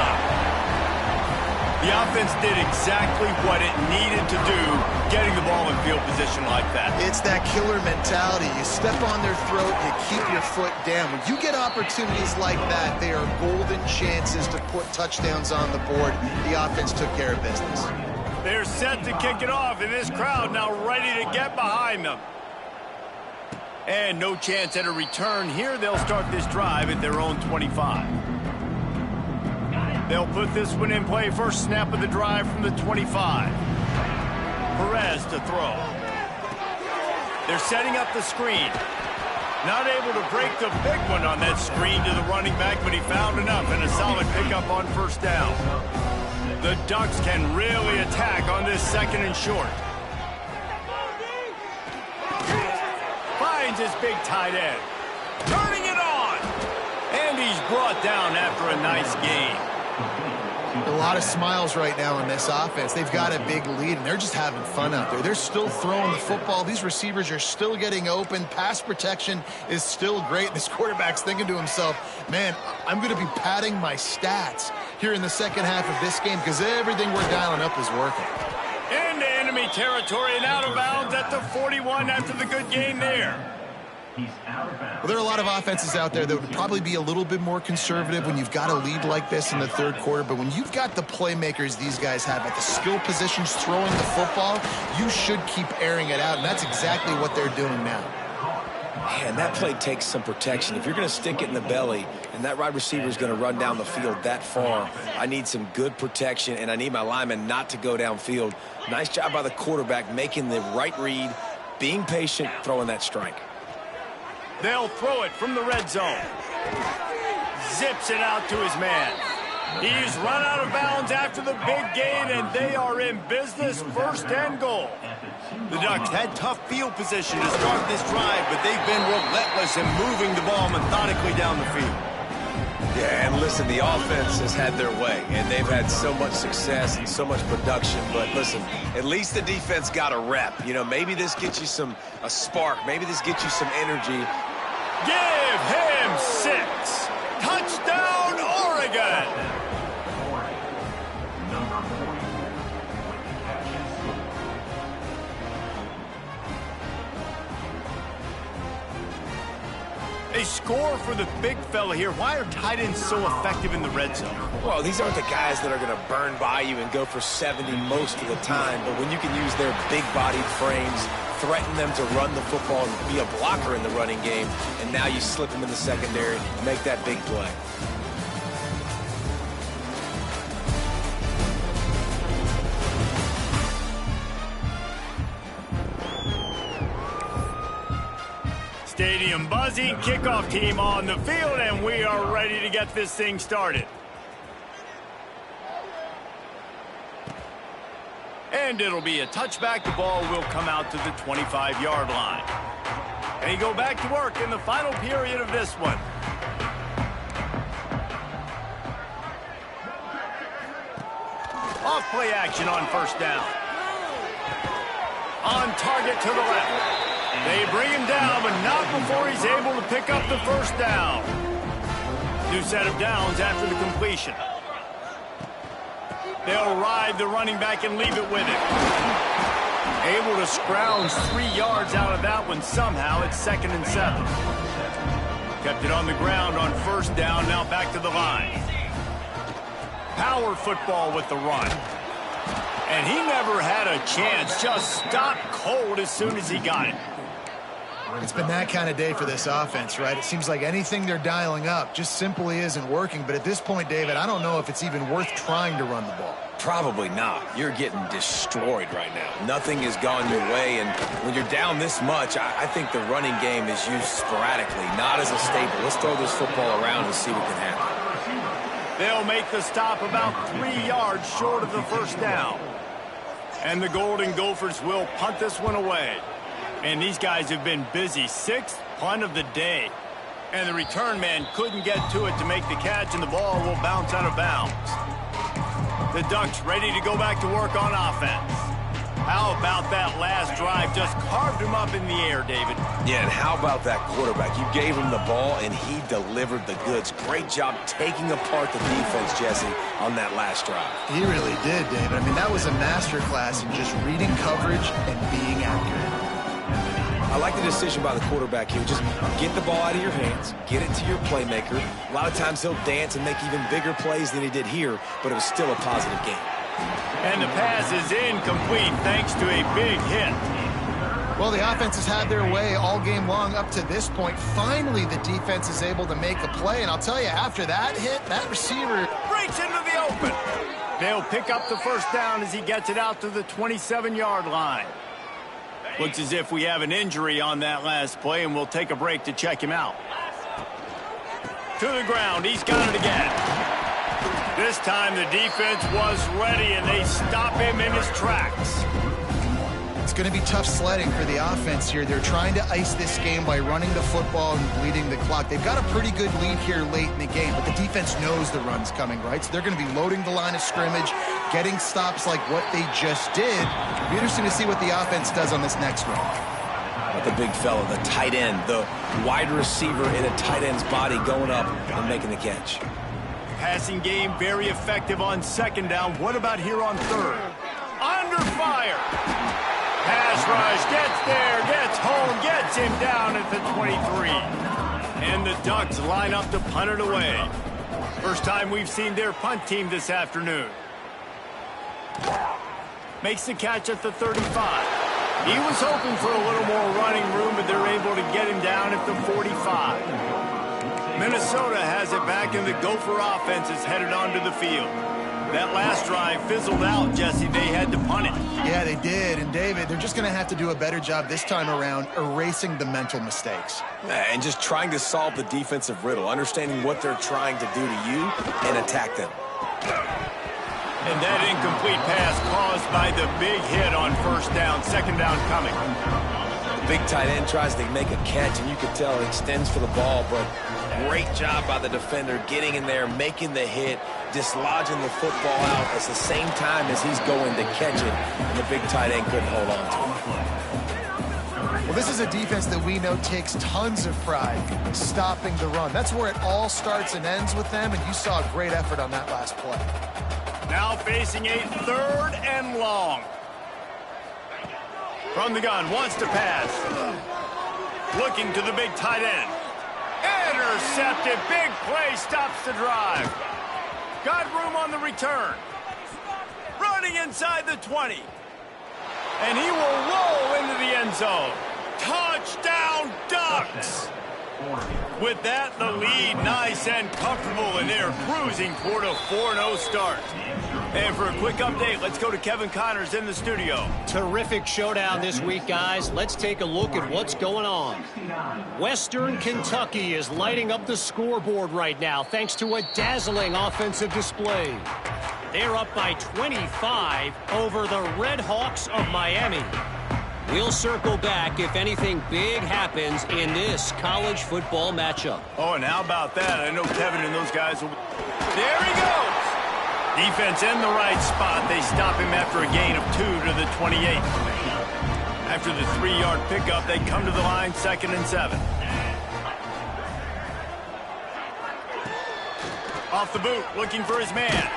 The offense did exactly what it needed to do, getting the ball in field position like that. It's that killer mentality. You step on their throat, you keep your foot down. When you get opportunities like that, they are golden chances to put touchdowns on the board. The offense took care of business. They're set to kick it off, and this crowd now ready to get behind them. And no chance at a return here. They'll start this drive at their own 25. They'll put this one in play. First snap of the drive from the 25. Perez to throw. They're setting up the screen. Not able to break the big one on that screen to the running back, but he found enough and a solid pickup on first down. The Ducks can really attack on this second and short. Finds his big tight end. Turning it on. And he's brought down after a nice game. A lot of smiles right now on this offense. They've got a big lead, and they're just having fun out there. They're still throwing the football. These receivers are still getting open. Pass protection is still great. This quarterback's thinking to himself, man, I'm going to be padding my stats here in the second half of this game because everything we're dialing up is working. Into enemy territory and out of bounds at the 41 after the good gain there. Well, there are a lot of offenses out there that would probably be a little bit more conservative when you've got a lead like this in the third quarter. But when you've got the playmakers these guys have at the skill positions throwing the football, you should keep airing it out. And that's exactly what they're doing now. Man, that play takes some protection. If you're going to stick it in the belly and that wide receiver is going to run down the field that far, I need some good protection, and I need my lineman not to go downfield. Nice job by the quarterback making the right read, being patient, throwing that strike. They'll throw it from the red zone. Zips it out to his man. He's run out of bounds after the big gain, and they are in business, first and goal. The Ducks had tough field position to start this drive, but they've been relentless in moving the ball methodically down the field. Yeah, and listen, the offense has had their way, and they've had so much success and so much production. But listen, at least the defense got a rep. You know, maybe this gets you a spark. Maybe this gets you some energy. Give him 6. Touchdown, Oregon! A score for the big fella here. Why are tight ends so effective in the red zone? Well, these aren't the guys that are going to burn by you and go for 70 most of the time. But when you can use their big-bodied frames, threaten them to run the football and be a blocker in the running game, and now you slip them in the secondary, make that big play. Stadium buzzing, kickoff team on the field, and we are ready to get this thing started. And it'll be a touchback. The ball will come out to the 25-yard line. And he go back to work in the final period of this one. Off play action on first down. On target to the left. They bring him down, but not before he's able to pick up the first down. New set of downs after the completion. They'll ride the running back and leave it with him. Able to scrounge 3 yards out of that one somehow. It's 2nd and 7. Kept it on the ground on first down, now back to the line. Power football with the run. And he never had a chance, just stopped cold as soon as he got it. It's been that kind of day for this offense, right? It seems like anything they're dialing up just simply isn't working. But at this point, David, I don't know if it's even worth trying to run the ball. Probably not. You're getting destroyed right now. Nothing has gone your way, and when you're down this much, I think the running game is used sporadically, not as a staple. Let's throw this football around and see what can happen. They'll make the stop about 3 yards short of the first down. And the Golden Gophers will punt this one away. And these guys have been busy. 6th punt of the day. And the return man couldn't get to it to make the catch, and the ball will bounce out of bounds. The Ducks ready to go back to work on offense. How about that last drive? Just carved him up in the air, David. Yeah, and how about that quarterback? You gave him the ball, and he delivered the goods. Great job taking apart the defense, Jesse, on that last drive. He really did, David. I mean, that was a masterclass in just reading coverage and being accurate. I like the decision by the quarterback here. Just get the ball out of your hands, get it to your playmaker. A lot of times he'll dance and make even bigger plays than he did here, but it was still a positive game. And the pass is incomplete thanks to a big hit. Well, the offense has had their way all game long up to this point. Finally, the defense is able to make a play, and I'll tell you, after that hit, that receiver Breaks into the open. They'll pick up the first down as he gets it out to the 27-yard line. Looks as if we have an injury on that last play, and we'll take a break to check him out. To the ground. He's got it again. This time the defense was ready, and they stop him in his tracks. It's going to be tough sledding for the offense here. They're trying to ice this game by running the football and bleeding the clock. They've got a pretty good lead here late in the game, but the defense knows the run's coming, right? So they're going to be loading the line of scrimmage, getting stops like what they just did. It'll be interesting to see what the offense does on this next run. But the big fella, the tight end, the wide receiver in a tight end's body going up and making the catch. Passing game very effective on second down. What about here on third? Under fire. Pass rush, gets there, gets home, gets him down at the 23. And the Ducks line up to punt it away. First time we've seen their punt team this afternoon. Makes the catch at the 35. He was hoping for a little more running room, but they're able to get him down at the 45. Minnesota has it back, and the Gopher offense is headed onto the field. That last drive fizzled out, Jesse. They had to punt it. Yeah, they did. And, David, they're just going to have to do a better job this time around erasing the mental mistakes. And just trying to solve the defensive riddle, understanding what they're trying to do to you and attack them. And that incomplete pass caused by the big hit on first down. Second down coming. Big tight end tries to make a catch, and you can tell it extends for the ball, but great job by the defender getting in there, making the hit, dislodging the football out at the same time as he's going to catch it, and the big tight end couldn't hold on to it. Well, this is a defense that we know takes tons of pride stopping the run. That's where it all starts and ends with them, and you saw a great effort on that last play. Now facing a third and long. From the gun, wants to pass. Looking to the big tight end. Intercepted, big play, stops the drive. Got room on the return. Running inside the 20. And he will roll into the end zone. Touchdown, Ducks! With that, the lead nice and comfortable, and they're cruising toward a 4-0 start. And for a quick update, let's go to Kevin Connors in the studio. Terrific showdown this week, guys. Let's take a look at what's going on. Western Kentucky is lighting up the scoreboard right now thanks to a dazzling offensive display. They're up by 25 over the Red Hawks of Miami. We'll circle back if anything big happens in this college football matchup. Oh, and how about that? I know Kevin and those guys will... There he goes! Defense in the right spot. They stop him after a gain of 2 to the 28. After the 3-yard pickup, they come to the line, 2nd and 7. Off the boot, looking for his man.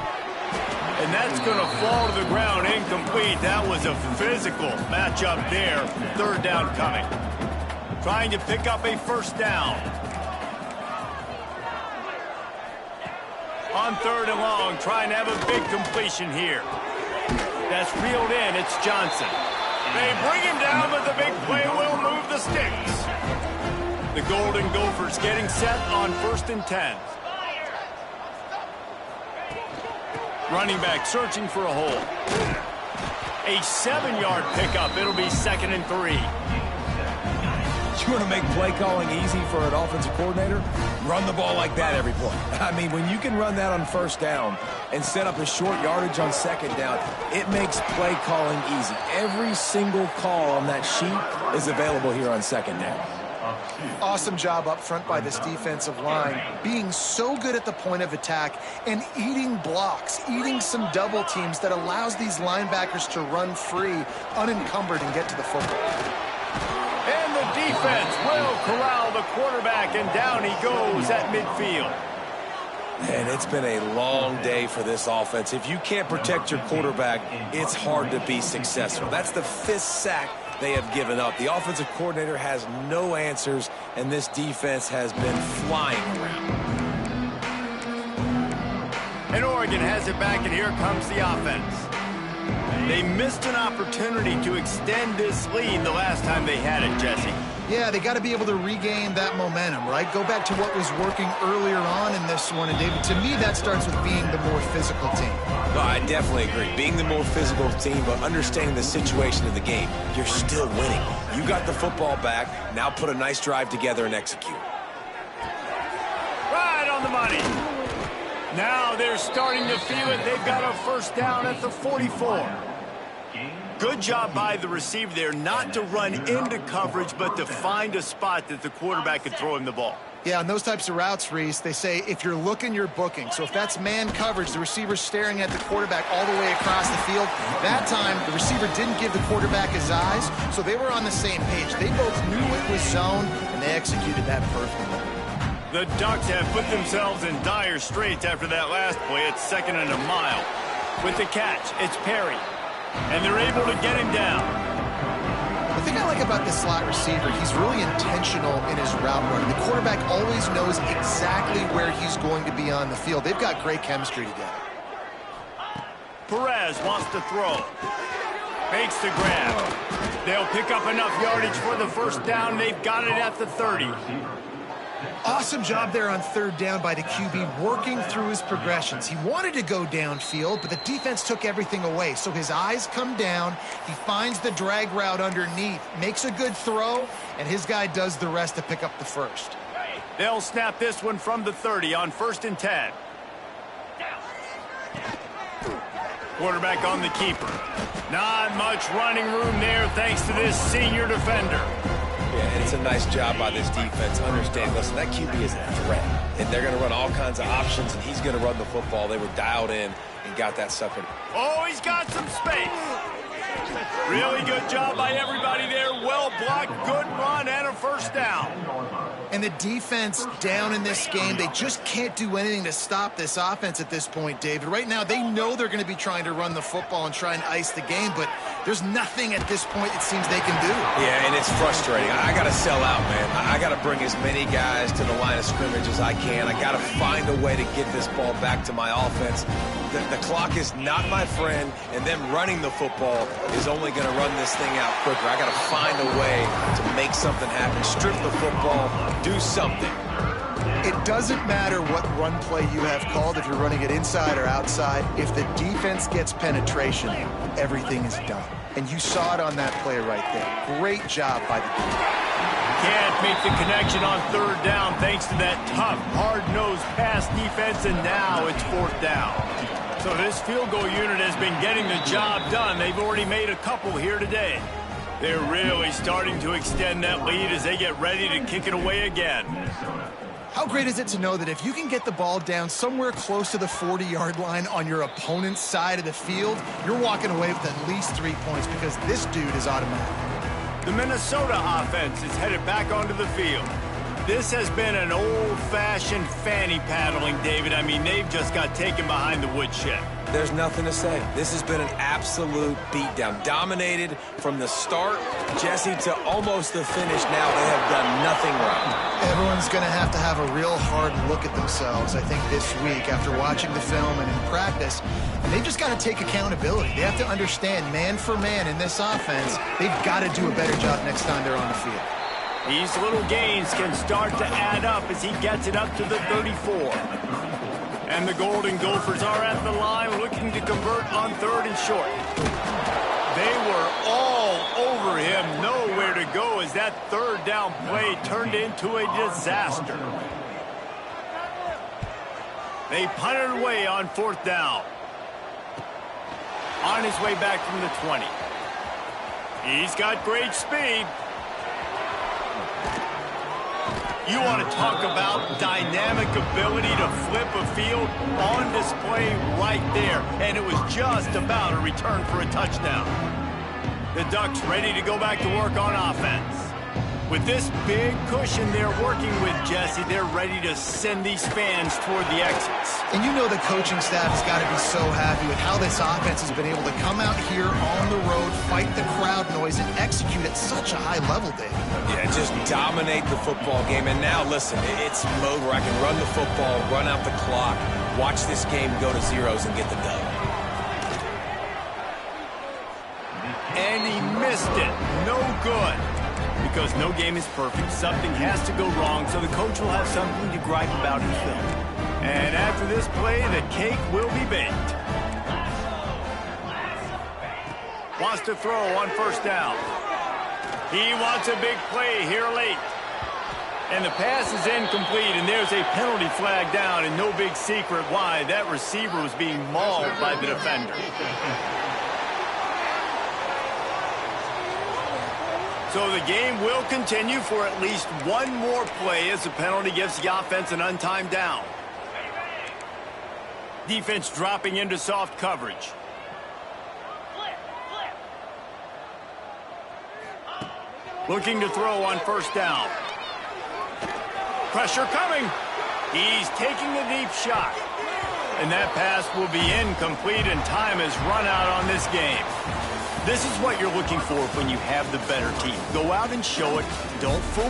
And that's going to fall to the ground, incomplete. That was a physical matchup there. 3rd down coming. Trying to pick up a first down. On 3rd and long, trying to have a big completion here. That's reeled in. It's Johnson. They bring him down, but the big play will move the sticks. The Golden Gophers getting set on 1st and 10. Running back searching for a hole. A 7-yard pickup. It'll be 2nd and 3. You want to make play calling easy for an offensive coordinator? Run the ball like that every play. I mean, when you can run that on 1st down and set up a short yardage on 2nd down, it makes play calling easy. Every single call on that sheet is available here on 2nd down. Awesome job up front by this defensive line, being so good at the point of attack and eating blocks, eating some double teams that allows these linebackers to run free, unencumbered, and get to the football. And the defense will corral the quarterback, and down he goes at midfield. And it's been a long day for this offense. If you can't protect your quarterback, it's hard to be successful. That's the 5th sack they have given up. The offensive coordinator has no answers, and this defense has been flying around. And Oregon has it back, and here comes the offense. They missed an opportunity to extend this lead the last time they had it, Jesse. Yeah, they got to be able to regain that momentum, right? Go back to what was working earlier on in this one. And, David, to me, that starts with being the more physical team. No, I definitely agree. Being the more physical team, but understanding the situation of the game, you're still winning. You got the football back. Now put a nice drive together and execute. Right on the money. Now they're starting to feel it. They've got a 1st down at the 44. Good job by the receiver there not to run into coverage, but to find a spot that the quarterback could throw him the ball. Yeah, on those types of routes, Reese, they say if you're looking, you're booking. So if that's man coverage, the receiver's staring at the quarterback all the way across the field. That time, the receiver didn't give the quarterback his eyes, so they were on the same page. They both knew it was zone, and they executed that perfectly. The Ducks have put themselves in dire straits after that last play. It's 2nd and a mile. With the catch, it's Perry. And they're able to get him down. The thing I like about this slot receiver, he's really intentional in his route running. The quarterback always knows exactly where he's going to be on the field. They've got great chemistry together. Perez wants to throw. Makes the grab. They'll pick up enough yardage for the 1st down. They've got it at the 30. Awesome job there on 3rd down by the QB, working through his progressions. He wanted to go downfield, but the defense took everything away. So his eyes come down, he finds the drag route underneath, makes a good throw, and his guy does the rest to pick up the 1st. They'll snap this one from the 30 on 1st and 10. Quarterback on the keeper. Not much running room there thanks to this senior defender. Yeah, and it's a nice job by this defense. Understand, listen, that QB is a threat. And they're going to run all kinds of options, and he's going to run the football. They were dialed in and got that sucker. Oh, he's got some space. Really good job by everybody there. Well blocked, good run, and a 1st down. And the defense down in this game, they just can't do anything to stop this offense at this point, David. Right now, they know they're going to be trying to run the football and try and ice the game, but there's nothing at this point it seems they can do. Yeah, and it's frustrating. I got to sell out, man. I got to bring as many guys to the line of scrimmage as I can. I got to find a way to get this ball back to my offense. The clock is not my friend, and them running the football is only going to run this thing out quicker. I got to find a way to make something happen. Strip the football, do something. It doesn't matter what run play you have called, if you're running it inside or outside. If the defense gets penetration, everything is done. And you saw it on that play right there. Great job by the defense. Can't make the connection on 3rd down thanks to that tough, hard-nosed pass defense, and now it's 4th down. So this field goal unit has been getting the job done. They've already made a couple here today. They're really starting to extend that lead as they get ready to kick it away again. How great is it to know that if you can get the ball down somewhere close to the 40-yard line on your opponent's side of the field, you're walking away with at least 3 points because this dude is automatic. The Minnesota offense is headed back onto the field. This has been an old-fashioned fanny paddling, David. I mean, they've just got taken behind the woodshed. There's nothing to say. This has been an absolute beatdown. Dominated from the start, Jesse, to almost the finish now. They have done nothing wrong. Everyone's going to have a real hard look at themselves, I think, this week after watching the film and in practice. And they've just got to take accountability. They have to understand, man for man in this offense, they've got to do a better job next time they're on the field. These little gains can start to add up as he gets it up to the 34. And the Golden Gophers are at the line looking to convert on 3rd and short. They were all over him, nowhere to go as that 3rd down play turned into a disaster. They punted away on 4th down. On his way back from the 20. He's got great speed. You want to talk about dynamic ability to flip a field on display right there. And it was just about a return for a touchdown. The Ducks ready to go back to work on offense. With this big cushion they're working with, Jesse, they're ready to send these fans toward the exits. And you know the coaching staff has got to be so happy with how this offense has been able to come out here on the road, fight the crowd noise, and execute at such a high level, Dave. Yeah, just dominate the football game. And now, listen, it's mode where I can run the football, run out the clock, watch this game go to zeros and get the dub. And he missed it. No good. Because no game is perfect. Something has to go wrong, so the coach will have something to gripe about in film. And after this play, the cake will be baked. Wants to throw on 1st down. He wants a big play here late. And the pass is incomplete, and there's a penalty flag down, and no big secret why. That receiver was being mauled by the defender. So the game will continue for at least one more play as the penalty gives the offense an untimed down. Defense dropping into soft coverage. Looking to throw on 1st down. Pressure coming. He's taking a deep shot. And that pass will be incomplete, and time has run out on this game. This is what you're looking for when you have the better team. Go out and show it. Don't fool